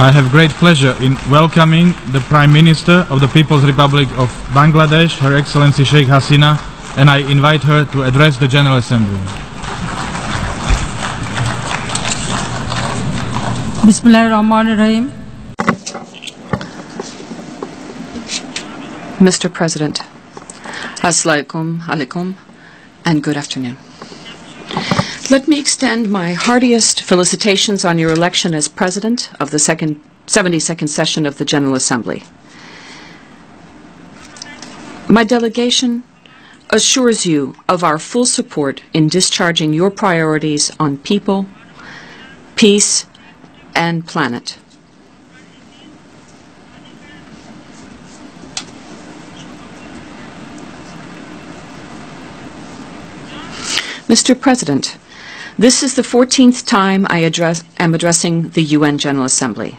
I have great pleasure in welcoming the Prime Minister of the People's Republic of Bangladesh, Her Excellency Sheikh Hasina, and I invite her to address the General Assembly. Bismillahirrahmanirrahim. Mr. President, Assalamu alaikum and good afternoon. Let me extend my heartiest felicitations on your election as President of the 72nd session of the General Assembly. My delegation assures you of our full support in discharging your priorities on people, peace, and planet. Mr. President, this is the 14th time I am addressing the UN General Assembly,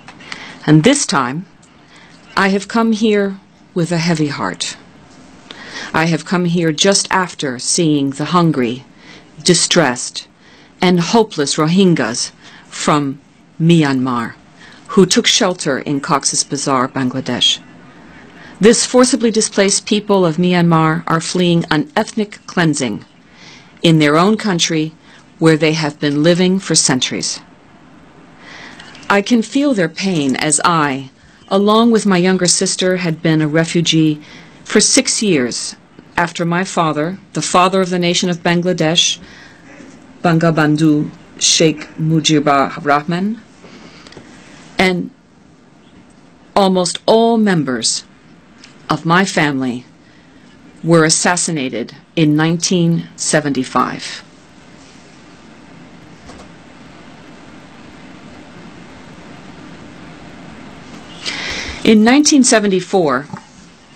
and this time I have come here with a heavy heart. I have come here just after seeing the hungry, distressed, and hopeless Rohingyas from Myanmar, who took shelter in Cox's Bazar, Bangladesh. This forcibly displaced people of Myanmar are fleeing an ethnic cleansing in their own country where they have been living for centuries. I can feel their pain as I, along with my younger sister, had been a refugee for 6 years after my father, the father of the nation of Bangladesh, Bangabandhu Sheikh Mujibur Rahman, and almost all members of my family were assassinated in 1975. In 1974,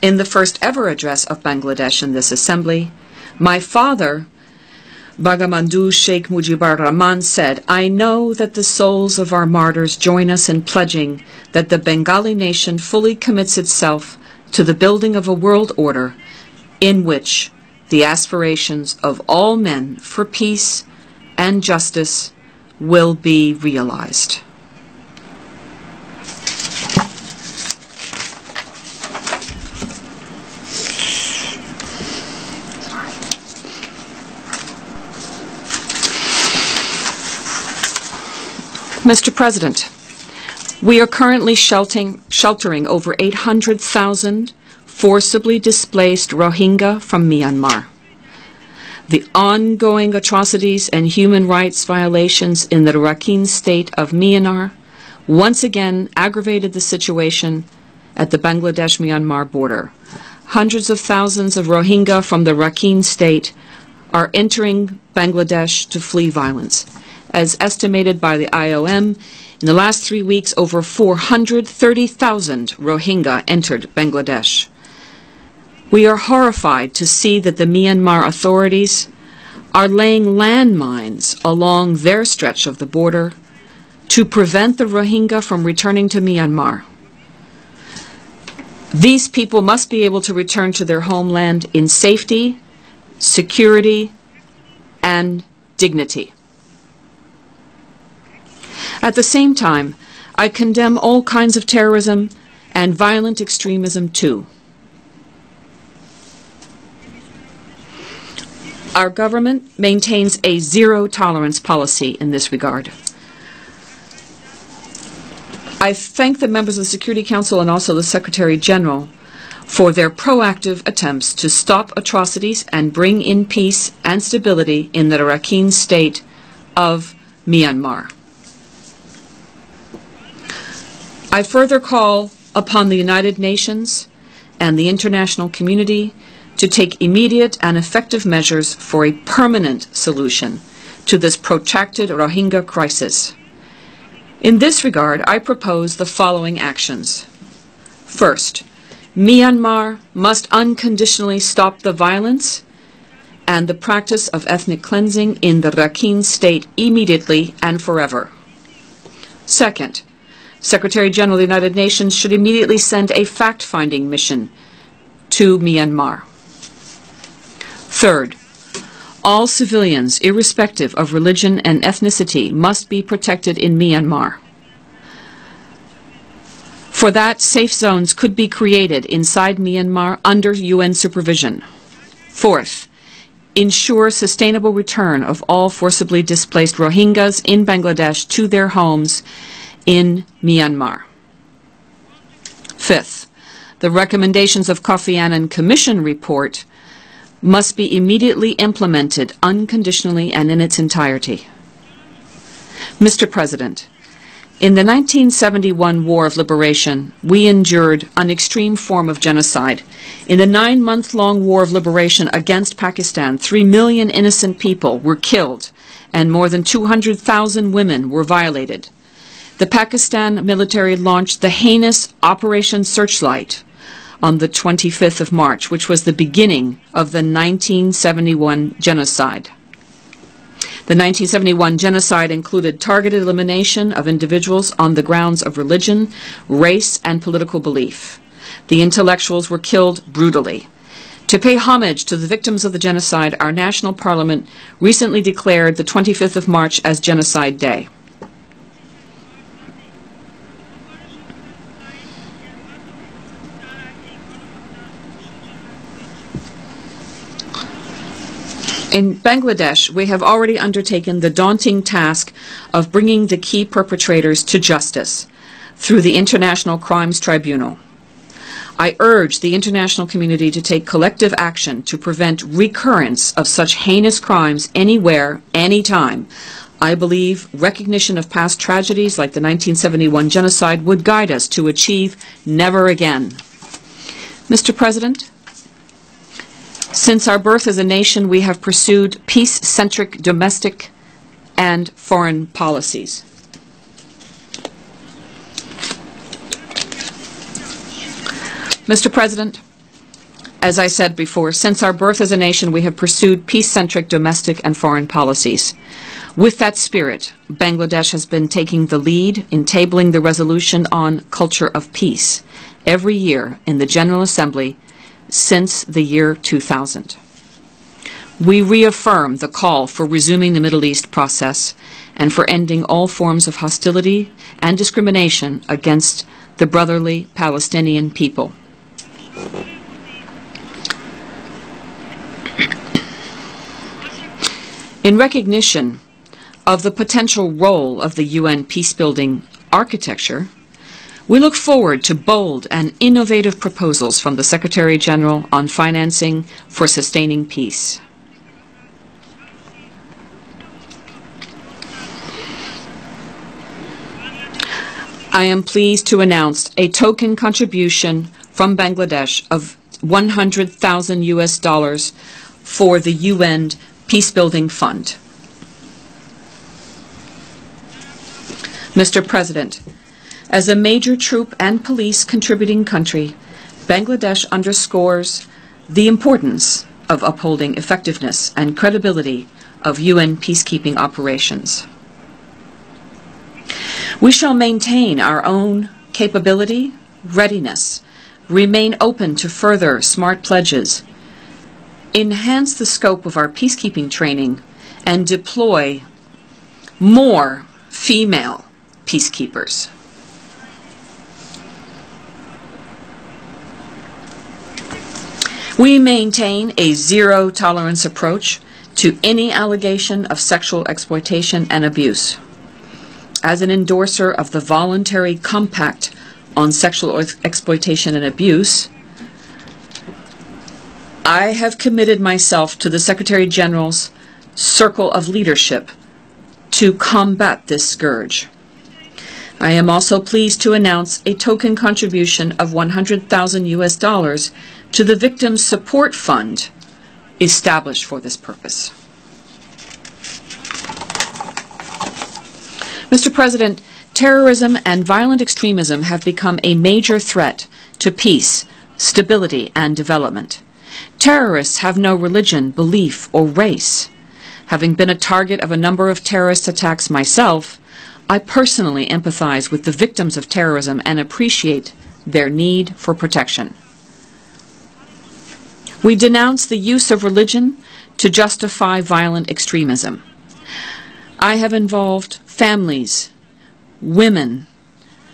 in the first ever address of Bangladesh in this assembly, my father, Bangabandhu Sheikh Mujibur Rahman, said, "I know that the souls of our martyrs join us in pledging that the Bengali nation fully commits itself to the building of a world order in which the aspirations of all men for peace and justice will be realized." Mr. President, we are currently sheltering over 800,000 forcibly displaced Rohingya from Myanmar. The ongoing atrocities and human rights violations in the Rakhine state of Myanmar once again aggravated the situation at the Bangladesh-Myanmar border. Hundreds of thousands of Rohingya from the Rakhine state are entering Bangladesh to flee violence. As estimated by the IOM, in the last 3 weeks, over 430,000 Rohingya entered Bangladesh. We are horrified to see that the Myanmar authorities are laying landmines along their stretch of the border to prevent the Rohingya from returning to Myanmar. These people must be able to return to their homeland in safety, security, and dignity. At the same time, I condemn all kinds of terrorism and violent extremism too. Our government maintains a zero-tolerance policy in this regard. I thank the members of the Security Council and also the Secretary General for their proactive attempts to stop atrocities and bring in peace and stability in the Rakhine state of Myanmar. I further call upon the United Nations and the international community to take immediate and effective measures for a permanent solution to this protracted Rohingya crisis. In this regard, I propose the following actions. First, Myanmar must unconditionally stop the violence and the practice of ethnic cleansing in the Rakhine state immediately and forever. Second, Secretary General of the United Nations should immediately send a fact-finding mission to Myanmar. Third, all civilians, irrespective of religion and ethnicity, must be protected in Myanmar. For that, safe zones could be created inside Myanmar under UN supervision. Fourth, ensure sustainable return of all forcibly displaced Rohingyas in Bangladesh to their homes in Myanmar. Fifth, the recommendations of Kofi Annan Commission report must be immediately implemented unconditionally and in its entirety. Mr. President, in the 1971 War of Liberation, we endured an extreme form of genocide. In the 9-month-long War of Liberation against Pakistan, 3 million innocent people were killed and more than 200,000 women were violated. The Pakistan military launched the heinous Operation Searchlight on the 25th of March, which was the beginning of the 1971 genocide. The 1971 genocide included targeted elimination of individuals on the grounds of religion, race, and political belief. The intellectuals were killed brutally. To pay homage to the victims of the genocide, our national parliament recently declared the 25th of March as Genocide Day. In Bangladesh, we have already undertaken the daunting task of bringing the key perpetrators to justice through the International Crimes Tribunal. I urge the international community to take collective action to prevent recurrence of such heinous crimes anywhere, anytime. I believe recognition of past tragedies like the 1971 genocide would guide us to achieve never again. Mr. President, since our birth as a nation, we have pursued peace-centric domestic and foreign policies. Mr. President, as I said before, since our birth as a nation, we have pursued peace-centric domestic and foreign policies. With that spirit, Bangladesh has been taking the lead in tabling the resolution on culture of peace every year in the General Assembly since the year 2000. We reaffirm the call for resuming the Middle East process and for ending all forms of hostility and discrimination against the brotherly Palestinian people. In recognition of the potential role of the UN peacebuilding architecture, we look forward to bold and innovative proposals from the Secretary General on financing for sustaining peace. I am pleased to announce a token contribution from Bangladesh of 100,000 US dollars for the UN Peacebuilding Fund. Mr. President, as a major troop and police contributing country, Bangladesh underscores the importance of upholding effectiveness and credibility of UN peacekeeping operations. We shall maintain our own capability, readiness, remain open to further smart pledges, enhance the scope of our peacekeeping training, and deploy more female peacekeepers. We maintain a zero-tolerance approach to any allegation of sexual exploitation and abuse. As an endorser of the Voluntary Compact on Sexual Exploitation and Abuse, I have committed myself to the Secretary General's circle of leadership to combat this scourge. I am also pleased to announce a token contribution of 100,000 US dollars to the Victims Support Fund established for this purpose. Mr. President, terrorism and violent extremism have become a major threat to peace, stability, and development. Terrorists have no religion, belief, or race. Having been a target of a number of terrorist attacks myself, I personally empathize with the victims of terrorism and appreciate their need for protection. We denounce the use of religion to justify violent extremism. I have involved families, women,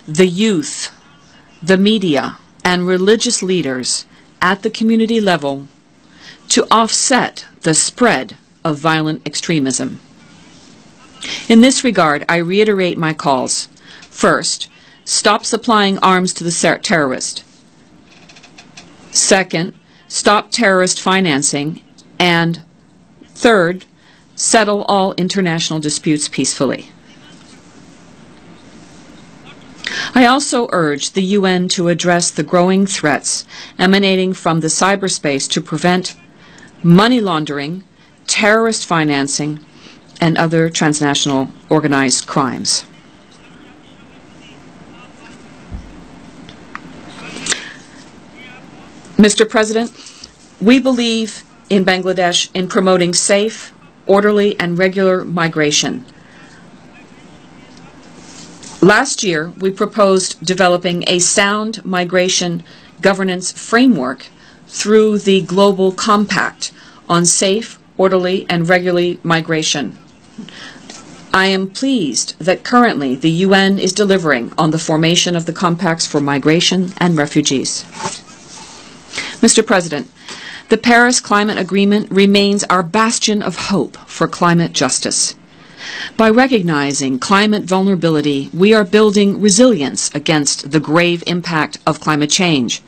the youth, the media, and religious leaders at the community level to offset the spread of violent extremism. In this regard, I reiterate my calls. First, stop supplying arms to the terrorist. Second, stop terrorist financing. And third, settle all international disputes peacefully. I also urge the UN to address the growing threats emanating from the cyberspace to prevent money laundering, terrorist financing, and other transnational organized crimes. Mr. President, we believe in Bangladesh in promoting safe, orderly, and regular migration. Last year, we proposed developing a sound migration governance framework through the Global Compact on safe, orderly, and regular migration. I am pleased that currently the UN is delivering on the formation of the compacts for migration and refugees. Mr. President, the Paris Climate Agreement remains our bastion of hope for climate justice. By recognizing climate vulnerability, we are building resilience against the grave impact of climate change.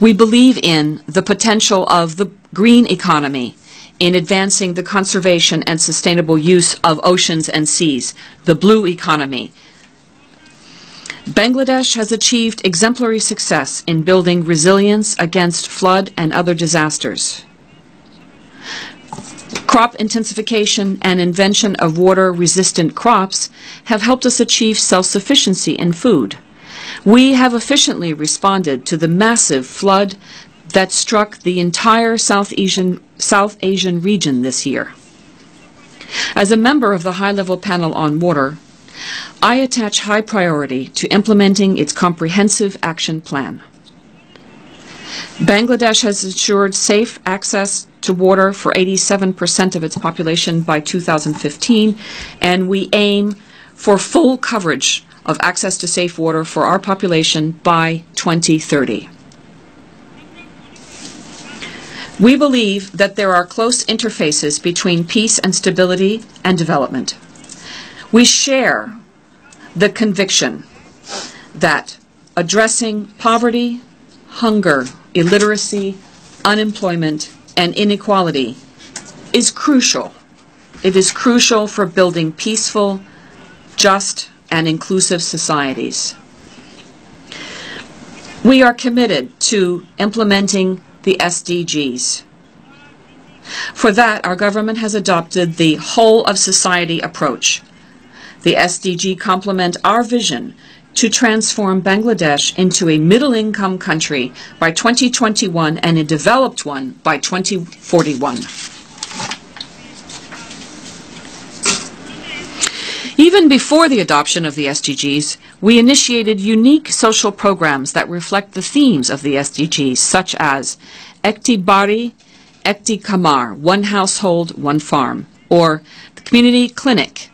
We believe in the potential of the green economy in advancing the conservation and sustainable use of oceans and seas, the blue economy. Bangladesh has achieved exemplary success in building resilience against flood and other disasters. Crop intensification and invention of water-resistant crops have helped us achieve self-sufficiency in food. We have efficiently responded to the massive flood that struck the entire South Asian region this year. As a member of the High-Level Panel on Water, I attach high priority to implementing its comprehensive action plan. Bangladesh has ensured safe access to water for 87% of its population by 2015, and we aim for full coverage of access to safe water for our population by 2030. We believe that there are close interfaces between peace and stability and development. We share the conviction that addressing poverty, hunger, illiteracy, unemployment, and inequality is crucial. It is crucial for building peaceful, just, and inclusive societies. We are committed to implementing the SDGs. For that, our government has adopted the whole-of-society approach. The SDG complement our vision to transform Bangladesh into a middle-income country by 2021 and a developed one by 2041. Even before the adoption of the SDGs, we initiated unique social programs that reflect the themes of the SDGs, such as Ekti Bari, Ekti Kamar, one household, one farm, or the community clinic,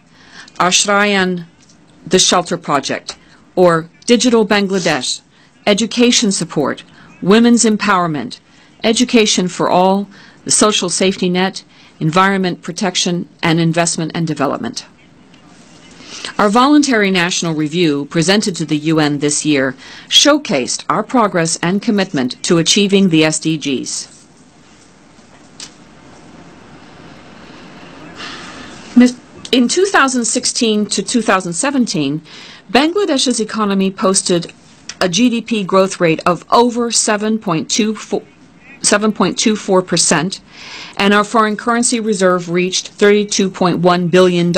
Ashrayan, the shelter project, or Digital Bangladesh, education support, women's empowerment, education for all, the social safety net, environment protection, and investment and development. Our voluntary national review presented to the UN this year showcased our progress and commitment to achieving the SDGs. In 2016 to 2017, Bangladesh's economy posted a GDP growth rate of over 7.24%, and our foreign currency reserve reached $32.1 billion.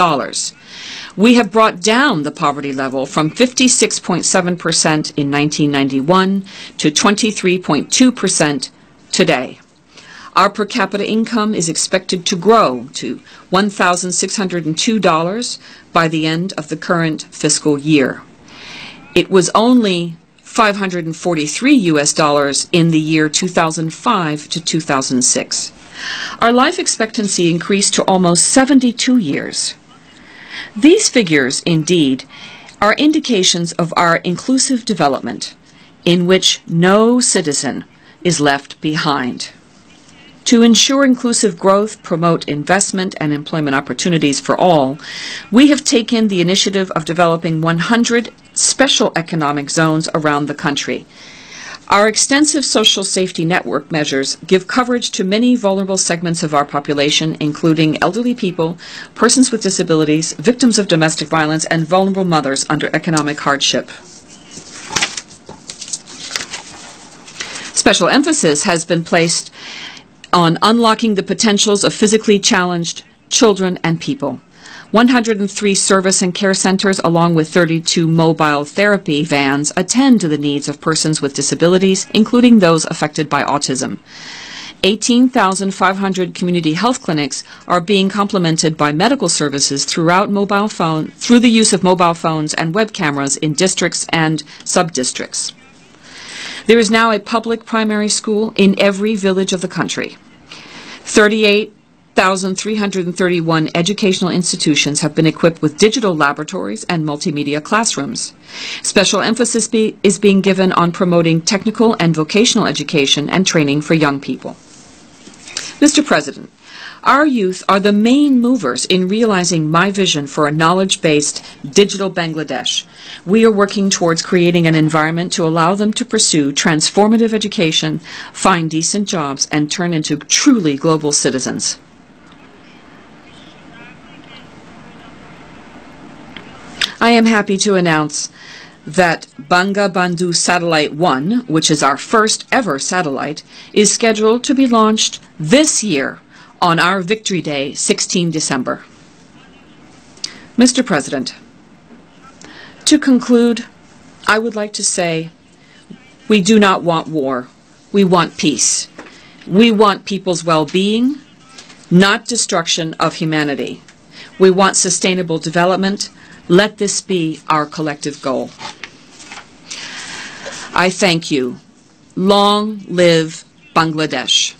We have brought down the poverty level from 56.7% in 1991 to 23.2% today. Our per capita income is expected to grow to $1,602 by the end of the current fiscal year. It was only $543 in the year 2005 to 2006. Our life expectancy increased to almost 72 years. These figures, indeed, are indications of our inclusive development in which no citizen is left behind. To ensure inclusive growth, promote investment and employment opportunities for all, we have taken the initiative of developing 100 special economic zones around the country. Our extensive social safety network measures give coverage to many vulnerable segments of our population, including elderly people, persons with disabilities, victims of domestic violence, and vulnerable mothers under economic hardship. Special emphasis has been placed on unlocking the potentials of physically challenged children and people. 103 service and care centers, along with 32 mobile therapy vans, attend to the needs of persons with disabilities, including those affected by autism. 18,500 community health clinics are being complemented by medical services through the use of mobile phones and web cameras in districts and sub-districts. There is now a public primary school in every village of the country. 38,331 educational institutions have been equipped with digital laboratories and multimedia classrooms. Special emphasis is being given on promoting technical and vocational education and training for young people. Mr. President, our youth are the main movers in realizing my vision for a knowledge-based digital Bangladesh. We are working towards creating an environment to allow them to pursue transformative education, find decent jobs, and turn into truly global citizens. I am happy to announce that Bangabandhu Satellite 1, which is our first ever satellite, is scheduled to be launched this year on our Victory Day, 16 December. Mr. President, to conclude, I would like to say we do not want war. We want peace. We want people's well-being, not destruction of humanity. We want sustainable development. Let this be our collective goal. I thank you. Long live Bangladesh.